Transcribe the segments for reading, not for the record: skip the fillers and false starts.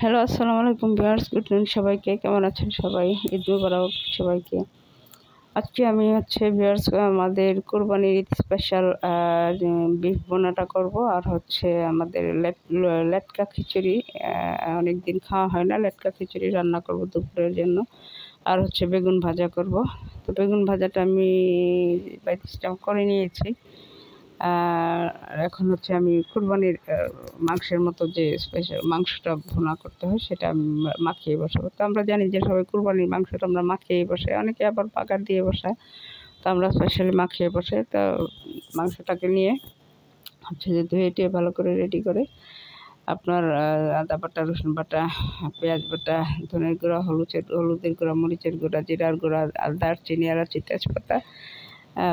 Hello, আসসালামু আলাইকুম viewers. Good evening সবাইকে। কেমন আছেন সবাই? ঈদ মুবারক সবাইকে। আজকে আমি ভিউয়ার্স আমাদের কোরবানির ঈদ স্পেশাল বিফ ভুনাটা করব, আর আমাদের লেটকা খিচুড়ি। অনেক দিন খাওয়া হয় না, লেটকা খিচুড়ি রান্না করব দুপুরের জন্য। আর বেগুন ভাজা করব। তো বেগুন ভাজাটা আমি সিস্টেম করে নিয়েছি। এখন আমি কুরবানির মাংসের মতো যে স্পেশাল মাংসটা ভুনা করতে হয় সেটা আমি মাখিয়ে বসাবো। তো আমরা জানি যে সবাই কুরবানির মাংসটা আমরা মাখিয়েই বসাই, অনেকে আবার বাগার দিয়ে বসায়। তো আমরা স্পেশালি মাখিয়ে বসাই। তো মাংসটাকে নিয়ে যে ধুয়ে টুয়ে ভালো করে রেডি করে আপনার আদা বাটা, রসুন বাটা, পেঁয়াজ বাটা, ধনের গুঁড়া, হলুদের গুঁড়া, মরিচের গুঁড়া, জিরার গুঁড়া, দারচিনি, এলাচি, তেজপাতা,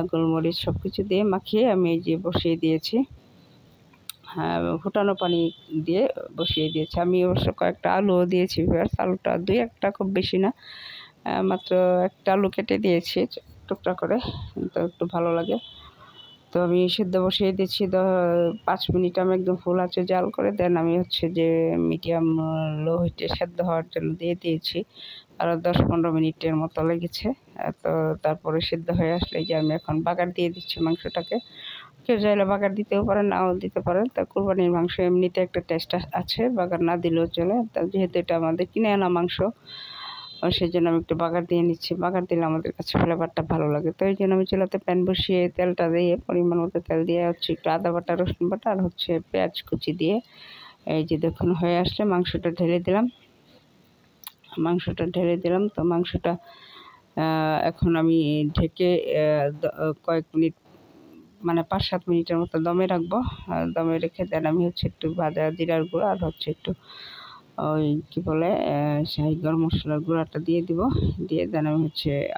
গোলমরিচ সব কিছু দিয়ে মাখিয়ে আমি এই যে বসিয়ে দিয়েছি। ফুটানো পানি দিয়ে বসিয়ে দিয়েছি। আমি অবশ্য কয়েকটা আলুও দিয়েছি। আলুটা দুই একটা, খুব বেশি না, মাত্র একটা আলু কেটে দিয়েছি টুকরা করে, তো একটু ভালো লাগে। তো আমি সেদ্ধ বসিয়ে দিয়েছি 5 মিনিট। আমি একদম ফুল আঁচে জাল করে দেন আমি যে মিডিয়াম লো হিটে সেদ্ধ হওয়ার জন্য দিয়ে দিয়েছি। আরও 10-15 মিনিটের মতো লেগেছে। তো তারপরে সেদ্ধ হয়ে আসলে যে আমি এখন বাগার দিয়ে দিচ্ছি মাংসটাকে। কেউ চাইলে বাগার দিতেও পারেন, নাও দিতে পারেন। তা কুরবানির মাংস এমনিতে একটা টেস্ট আছে, বাগার না দিলেও চলে। তা যেহেতু এটা আমাদের কিনে আনা মাংস, সেই জন্য আমি একটু বাগার দিয়ে নিচ্ছি। বাগার দিলে আমাদের কাছে ফ্লেভারটা ভালো লাগে। তো এই জন্য আমি চুলাতে প্যান বসিয়ে তেলটা দিয়ে পরিমাণ মতো তেল দিয়ে একটু আদা বাটা, রসুন বাটা আর পেঁয়াজ কুচি দিয়ে এই যে দেখুন হয়ে আসলে মাংসটা ঢেলে দিলাম। তো মাংসটা এখন আমি ঢেকে কয়েক মিনিট, মানে 5-7 মিনিটের মতো দমে রাখবো। দমে রেখে দেন আমি একটু ভাজা জিরার গুঁড়া আর একটু ওই কী বলে শাহি গরম মশলার গুঁড়াটা দিয়ে দিব। দিয়ে দেন আমি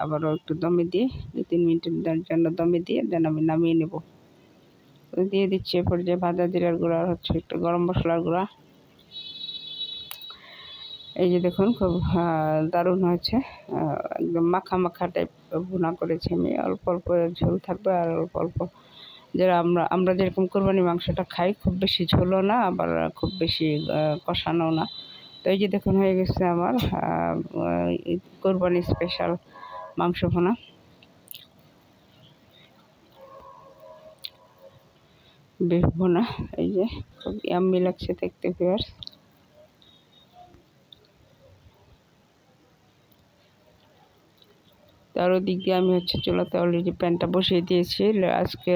আবারও একটু দমে দিয়ে 2-3 মিনিটের জন্য দমে দিয়ে দেন আমি নামিয়ে নেব। দিয়ে দিচ্ছি এরপর যে ভাজা জিরার গুঁড়া আর একটু গরম মশলার গুঁড়া। এই যে দেখুন খুব দারুণ হয়েছে। একদম মাখা মাখা টাইপ ভুনা করেছি আমি। অল্প অল্প ঝোল থাকবে আর অল্প অল্প, যারা আমরা যেরকম কোরবানি মাংসটা খাই, খুব বেশি ঝোলও না, আবার খুব বেশি কষানো না। তো এই যে দেখুন হয়ে গেছে আমার কোরবানি স্পেশাল মাংস ভুনা। বিফ ভুনা, এই যে খুব ইয়াম্মি লাগছে দেখতে ভিউয়ার্স। তার ওদিক দিয়ে আমি চুলাতে অলরেডি প্যানটা বসিয়ে দিয়েছি। আজকে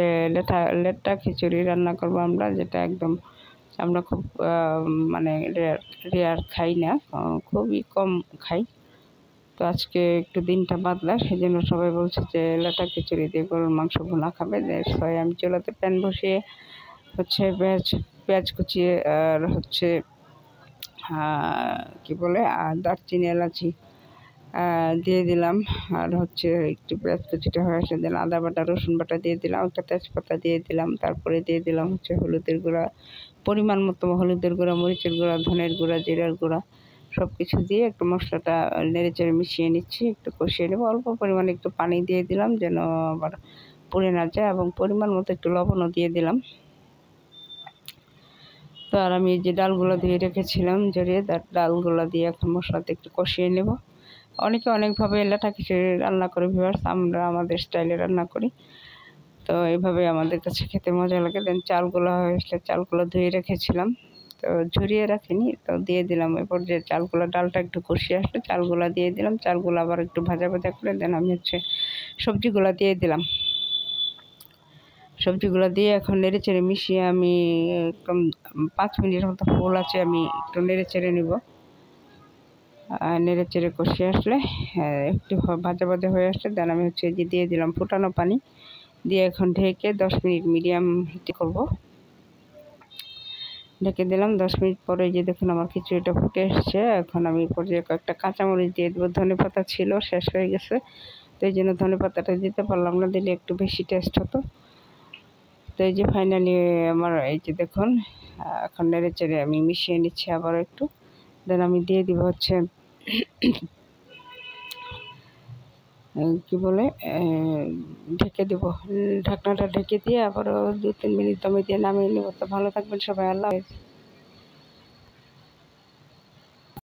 লেটকা খিচুড়ি রান্না করবো আমরা, যেটা একদম আমরা খুব মানে রেয়ার খাই না, খুবই কম খাই। তো আজকে একটু দিনটা বাদলা, সেই জন্য সবাই বলছে যে লেটকা খিচুড়ি দিয়ে গরুর মাংস ভুনা খাবে। তাই আমি চুলাতে প্যান বসিয়ে পেঁয়াজ কুচিয়ে আর কি বলে দারচিনি, এলাচি দিয়ে দিলাম। আর একটু পেঁয়াজ কুচিটা হয়ে আসলে দিলাম আদা বাটা, রসুন বাটা দিয়ে দিলাম, একটা তেজপাতা দিয়ে দিলাম। তারপরে দিয়ে দিলাম হলুদের গুঁড়া, পরিমাণ মতো হলুদের গুঁড়া, মরিচের গুঁড়া, ধনের গুঁড়া, জিরার গুঁড়া সব কিছু দিয়ে একটু মশলাটা নেড়েচেড়ে মিশিয়ে নিচ্ছি, একটু কষিয়ে নেবো। অল্প পরিমাণে একটু পানি দিয়ে দিলাম যেন আবার পুড়ে না যায়, এবং পরিমাণ মতো একটু লবণও দিয়ে দিলাম। তো আর আমি যে ডালগুলো দিয়ে রেখেছিলাম জড়িয়ে, ডালগুলো দিয়ে এখন মশলাতে একটু কষিয়ে নেব। অনেকে অনেকভাবে লেটকা খিচুড়ি রান্না করে ভিউয়ার্স, আমরা আমাদের স্টাইলে রান্না করি। তো এইভাবে আমাদের কাছে খেতে মজা লাগে। দেন চালগুলো হয়ে আসলে চালগুলো ধুয়ে রেখেছিলাম, তো ঝরিয়ে রাখিনি, তো দিয়ে দিলাম। এরপর যে ডালটা একটু কষিয়ে আসলে চালগুলো দিয়ে দিলাম। চালগুলো আবার একটু ভাজা ভাজা করে দেন আমি সবজিগুলো দিয়ে দিলাম। সবজিগুলো দিয়ে এখন নেড়েচেড়ে মিশিয়ে আমি একদম 5 মিনিটের মতো ফুল আছে আমি একটু নেড়েচেড়ে নিব। নেড়েচেড়ে কষিয়ে আসলে একটু ভাজা ভাজা হয়ে আসলে দেন আমি যে দিয়ে দিলাম ফুটানো পানি দিয়ে এখন ঢেকে 10 মিনিট মিডিয়াম হিটে করব। ঢেকে দিলাম। 10 মিনিট পরে যে দেখুন আমার খিচুড়িটা ফুটে এসছে। এখন আমি পর্যায়ে কয়েকটা কাঁচামরিচ দিয়ে দেবো। ধনেপাতা ছিল, শেষ হয়ে গেছে, তো এই জন্য ধনেপাতাটা দিতে পারলাম না, দিলে একটু বেশি টেস্ট হতো। তো এই যে ফাইনালি আমার এই যে দেখুন এখন নেড়েচেড়ে আমি মিশিয়ে নিচ্ছি আবার একটু। দেন আমি দিয়ে দিব কি বলে ঢেকে দেবো। ঢাকনাটা ঢেকে দিয়ে আবারও 2-3 মিনিট দমে দিয়ে নামিয়ে নেব। তো ভালো থাকবেন সবাই, আল্লাহ হাফেজ।